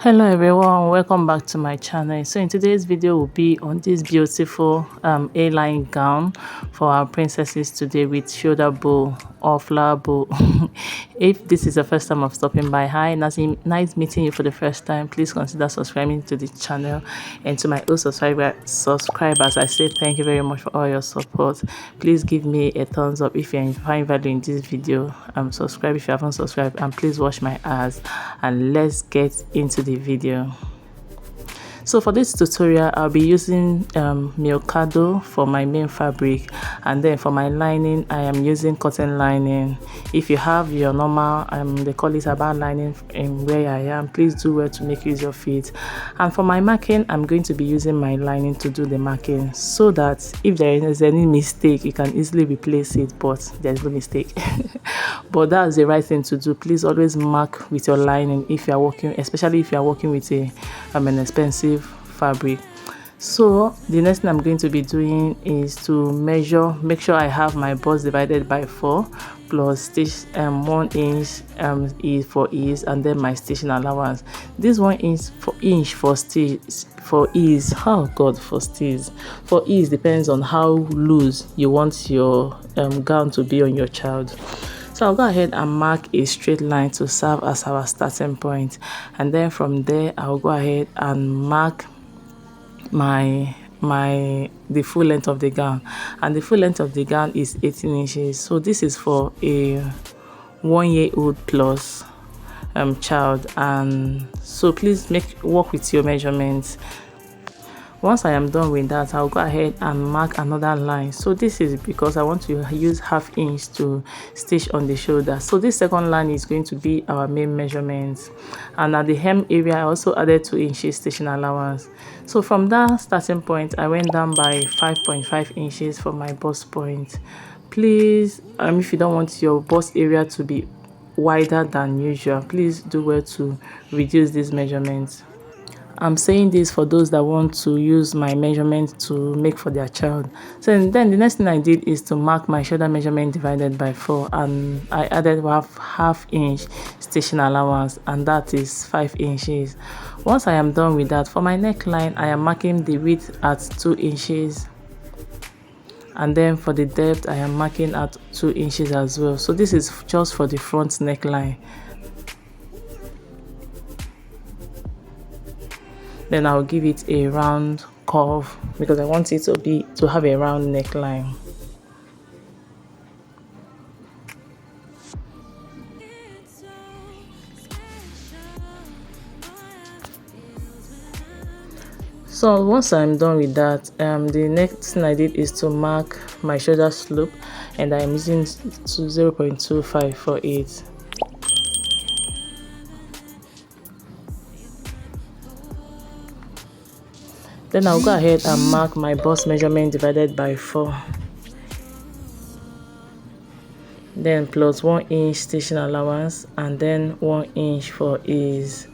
Hello everyone, welcome back to my channel. So in today's video will be on this beautiful A-line gown for our princesses today with shoulder bow or flower bow. If this is the first time of stopping by, hi, nice meeting you for the first time. Please consider subscribing to the channel, and to my old subscribers, I say thank you very much for all your support. Please give me a thumbs up if you find value in this video. Subscribe if you haven't subscribed, and please watch my ads, and let's get into the video. So for this tutorial, I'll be using MAKY'S for my main fabric, and then for my lining I am using cotton lining. If you have your normal they call it about lining in where I am, please do well to make use of it. And for my marking, I'm going to be using my lining to do the marking, so that if there is any mistake you can easily replace it, but there's no mistake. But that's the right thing to do. Please always mark with your lining if you are working, especially if you are working with an expensive fabric. So the next thing I'm going to be doing is to make sure I have my bust divided by 4 plus stitch 1 inch is for ease, and then my stitching allowance. This 1 inch for stitch for ease, oh god, for ease depends on how loose you want your gown to be on your child. So I'll go ahead and mark a straight line to serve as our starting point, and then from there I'll go ahead and mark the full length of the gown, and the full length of the gown is 18 inches. So this is for a 1-year-old plus child, and so please work with your measurements. Once I am done with that, I'll go ahead and mark another line. So this is because I want to use 1/2 inch to stitch on the shoulder. So this second line is going to be our main measurements, and at the hem area I also added 2 inches stitching allowance. So from that starting point I went down by 5.5 inches for my bust point. Please, if you don't want your bust area to be wider than usual, please do well to reduce these measurements. I'm saying this for those that want to use my measurement to make for their child. So then the next thing I did is to mark my shoulder measurement divided by 4, and I added 1/2 inch stitching allowance, and that is 5 inches. Once I am done with that, for my neckline I am marking the width at 2 inches, and then for the depth I am marking at 2 inches as well. So this is just for the front neckline. Then I'll give it a round curve because I want it to have a round neckline. So once I'm done with that, the next thing I did is to mark my shoulder slope, and I'm using 0.25 for it. Then I'll go ahead and mark my bust measurement divided by 4. Then plus 1 inch stitching allowance, and then 1 inch for ease.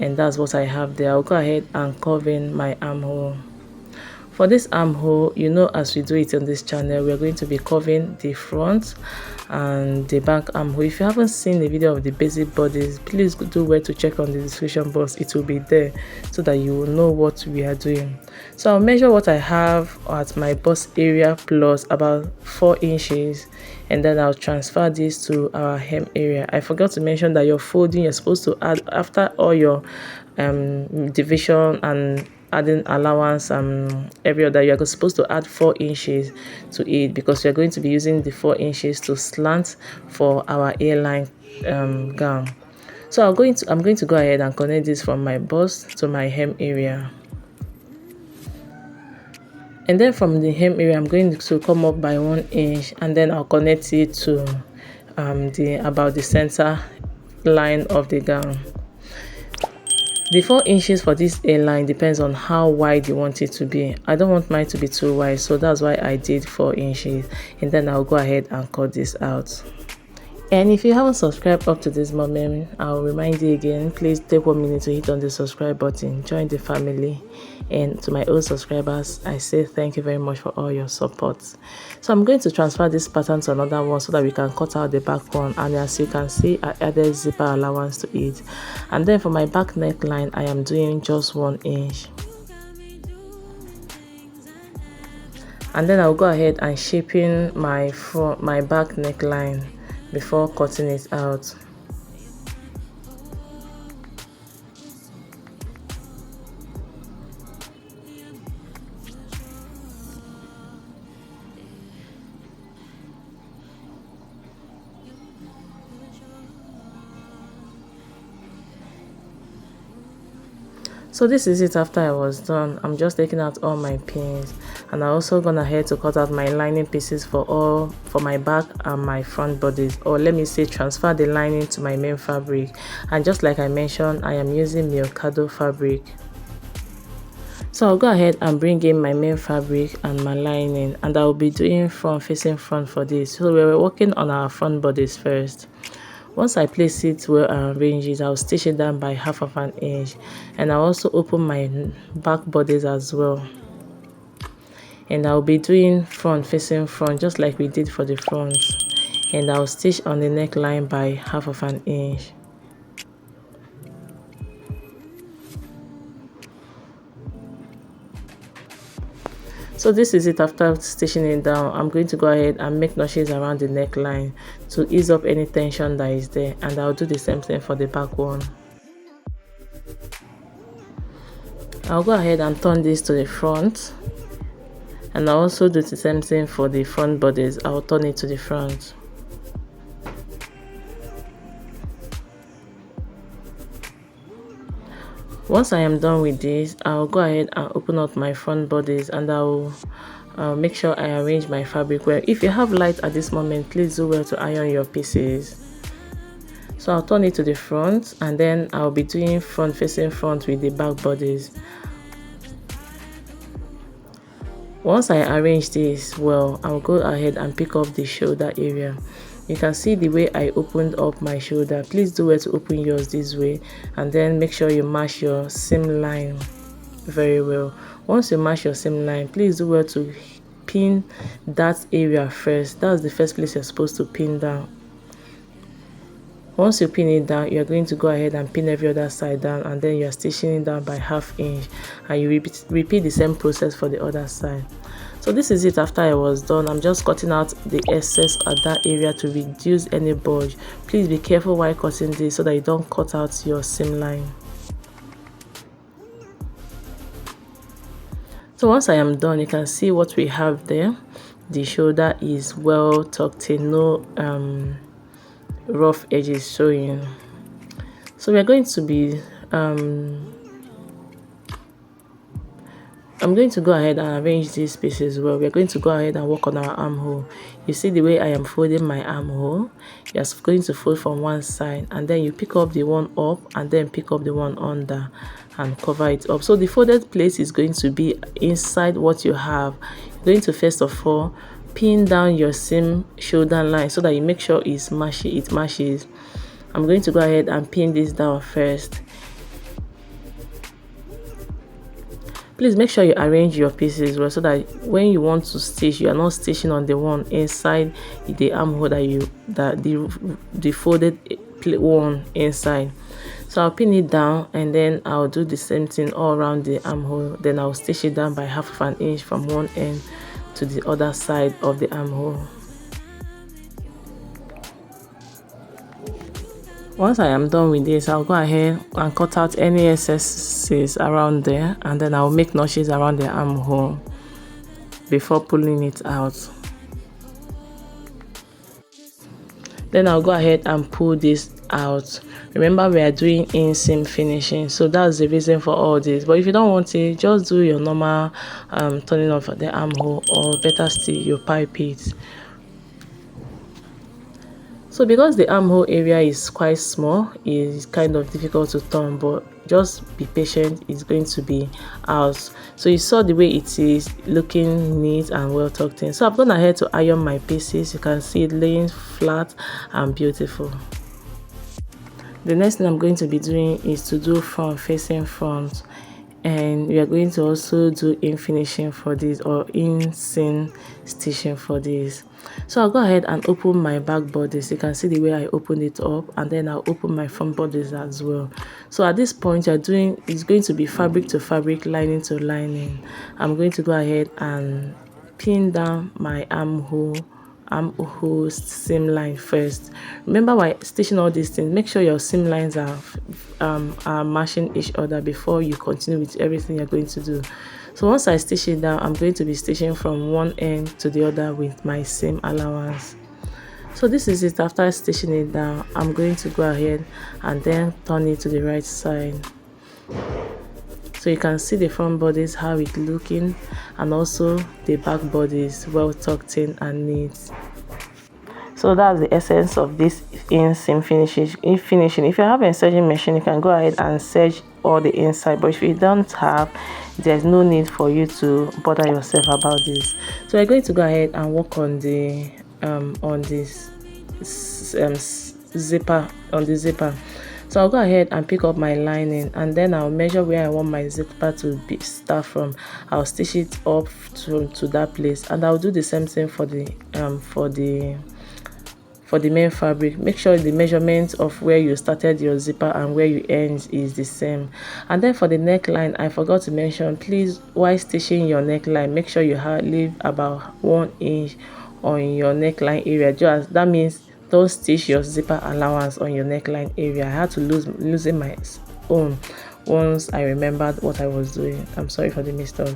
And that's what I have there. I'll go ahead and curve in my armhole. For this armhole, as we do it on this channel, we're going to be curving the front and the back armhole. If you haven't seen the video of the basic bodies, please do well to check on the description box. It will be there so that you will know what we are doing. So I'll measure what I have at my bust area plus about 4 inches, and then I'll transfer this to our hem area. I forgot to mention that your folding, you're supposed to add after all your division and adding allowance every other, you are supposed to add 4 inches to it, because we are going to be using the 4 inches to slant for our A-line gown. So I'm going to go ahead and connect this from my bust to my hem area, and then from the hem area I'm going to come up by 1 inch, and then I'll connect it to about the center line of the gown. The 4 inches for this A-line depends on how wide you want it to be. I don't want mine to be too wide, so that's why I did 4 inches, and then I'll go ahead and cut this out. And if you haven't subscribed up to this moment, I'll remind you again, please take 1 minute to hit on the subscribe button, join the family. And to my old subscribers, I say thank you very much for all your support. So I'm going to transfer this pattern to another one so that we can cut out the back one. And as you can see, I added zipper allowance to it. And then for my back neckline, I am doing just 1 inch. And then I'll go ahead and shaping my back neckline before cutting it out. So this is it after I was done. I'm just taking out all my pins, and I also gone ahead to cut out my lining pieces for my back and my front bodies, or let me say transfer the lining to my main fabric. And just like I mentioned, I am using MAKY'S fabric. So I'll go ahead and bring in my main fabric and my lining, and I'll be doing front facing front for this. So we were working on our front bodies first. Once I place it well and arrange it, I'll stitch it down by 1/2 inch, and I'll also open my back bodies as well. And I'll be doing front facing front just like we did for the front, and I'll stitch on the neckline by 1/2 inch. So this is it after stitching it down. I'm going to go ahead and make notches around the neckline to ease up any tension that is there, and I'll do the same thing for the back one. I'll go ahead and turn this to the front, and I'll also do the same thing for the front bodies. I'll turn it to the front. Once I am done with this, I'll go ahead and open up my front bodies, and I'll make sure I arrange my fabric well. If you have light at this moment, please do well to iron your pieces. So I'll turn it to the front, and then I'll be doing front facing front with the back bodies. Once I arrange this well, I'll go ahead and pick up the shoulder area. You can see the way I opened up my shoulder. Please do well to open yours this way, and then make sure you match your seam line very well. Once you match your seam line, please do well to pin that area first. That's the first place you're supposed to pin down. Once you pin it down, you're going to go ahead and pin every other side down, and then you're stitching it down by 1/2 inch, and you repeat the same process for the other side. So this is it after I was done. I'm just cutting out the excess at that area to reduce any bulge. Please be careful while cutting this so that you don't cut out your seam line. So once I am done, you can see what we have there. The shoulder is well tucked in, no rough edges showing. So we are going to be I'm going to go ahead and arrange these pieces well. We're going to go ahead and work on our armhole. You see the way I am folding my armhole? You're going to fold from one side, and then you pick up the one up, and then pick up the one under and cover it up. So the folded place is going to be inside what you have. You're going to first of all pin down your seam shoulder line so that you make sure it matches. I'm going to go ahead and pin this down first. Please make sure you arrange your pieces well so that when you want to stitch, you are not stitching on the one inside the armhole that the folded one inside. So I'll pin it down, and then I'll do the same thing all around the armhole. Then I'll stitch it down by 1/2 inch from one end to the other side of the armhole. Once I am done with this, I'll go ahead and cut out any excesses around there, and then I'll make notches around the armhole before pulling it out. Then I'll go ahead and pull this out. Remember, we are doing inseam finishing, so that's the reason for all this. But if you don't want it, just do your normal turning off the armhole, or better still, you pipe it. So because the armhole area is quite small, it's kind of difficult to turn, but just be patient, it's going to be out. So you saw the way it is looking neat and well tucked in. So I've gone ahead to iron my pieces. You can see it laying flat and beautiful. The next thing I'm going to be doing is to do front facing front, and we are going to also do in finishing for this, or inseam stitching for this. So I'll go ahead and open my back bodice. You can see the way I opened it up, and then I'll open my front bodice as well. So at this point you're doing, it's going to be fabric to fabric, lining to lining. I'm going to go ahead and pin down my armhole seam line first. Remember, while stitching all these things, make sure your seam lines are matching each other before you continue with everything you're going to do. So once I stitch it down, I'm going to be stitching from one end to the other with my seam allowance. So this is it. After stitching it down, I'm going to go ahead and then turn it to the right side. So you can see the front bodice, how it's looking, and also the back bodice, well tucked in and neat. So that's the essence of this inseam finishing. If you have a serging machine, you can go ahead and serge all the inside, but if you don't have, there's no need for you to bother yourself about this. So we're going to go ahead and work on the zipper. So I'll go ahead and pick up my lining, and then I'll measure where I want my zipper to start from. I'll stitch it up to that place, and I'll do the same thing for the main fabric. Make sure the measurement of where you started your zipper and where you end is the same. And then for the neckline, I forgot to mention, please, while stitching your neckline, make sure you leave about 1 inch on your neckline area. Just that means don't stitch your zipper allowance on your neckline area. I had to loosen my own once I remembered what I was doing. I'm sorry for the mistake.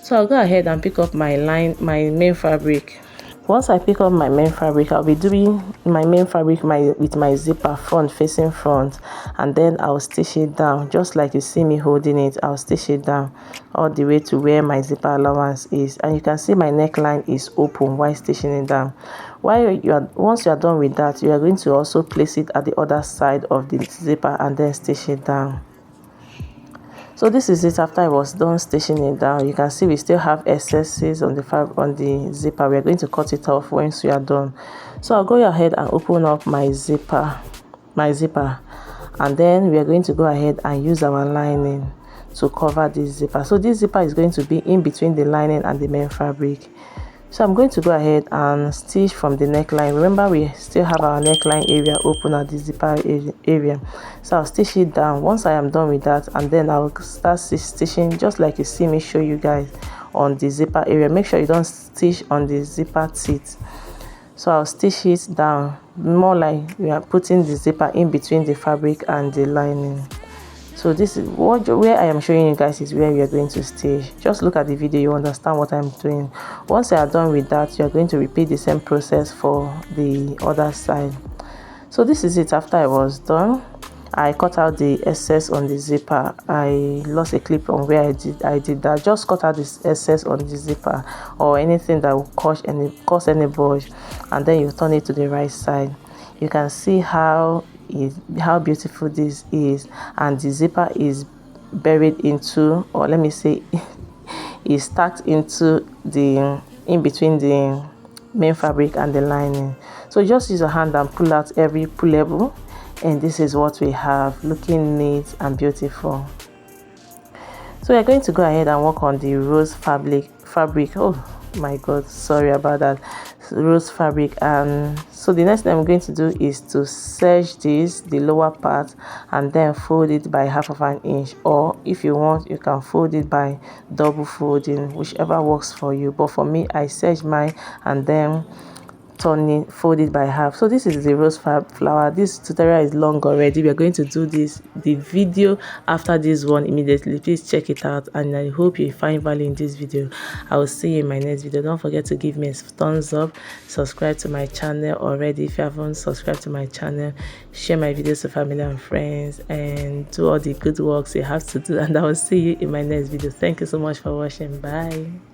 So I'll go ahead and pick up my main fabric. Once I pick up my main fabric, I'll be doing my main fabric with my zipper front facing front, and then I'll stitch it down just like you see me holding it. I'll stitch it down all the way to where my zipper allowance is, and you can see my neckline is open while stitching it down. Once you are done with that, you are going to also place it at the other side of the zipper and then stitch it down. So this is it. After I was done stitching it down, you can see we still have excesses on the zipper. We are going to cut it off once we are done. So I'll go ahead and open up my zipper, and then we are going to go ahead and use our lining to cover this zipper. So this zipper is going to be in between the lining and the main fabric. So I'm going to go ahead and stitch from the neckline. Remember, we still have our neckline area open at the zipper area. So I'll stitch it down once I am done with that, and then I'll start stitching just like you see me show you guys on the zipper area. Make sure you don't stitch on the zipper teeth. So I'll stitch it down more like we are putting the zipper in between the fabric and the lining. So this is where I am showing you guys is where we are going to stitch. Just look at the video, you understand what I'm doing. Once you are done with that, you are going to repeat the same process for the other side. So this is it. After I was done, I cut out the excess on the zipper. I lost a clip on where I did that. Just cut out this excess on the zipper or anything that will cause any bulge, and then you turn it to the right side. You can see how beautiful this is, and the zipper is buried into, or let me say is stacked into the in between the main fabric and the lining. So just use your hand and pull out every pullable, and this is what we have, looking neat and beautiful. So we're going to go ahead and work on the rose fabric. Oh my god, sorry about that. Rose fabric. And so the next thing I'm going to do is to serge the lower part, and then fold it by 1/2 inch, or if you want you can fold it by double folding, whichever works for you. But for me, I serge mine and then fold it by half. So this is the rose flower. This tutorial is long already. We are going to do the video after this one immediately. Please check it out, and I hope you find value in this video. I will see you in my next video. Don't forget to give me a thumbs up, subscribe to my channel already if you haven't subscribed to my channel, share my videos to family and friends, and do all the good works you have to do. And I will see you in my next video. Thank you so much for watching. Bye.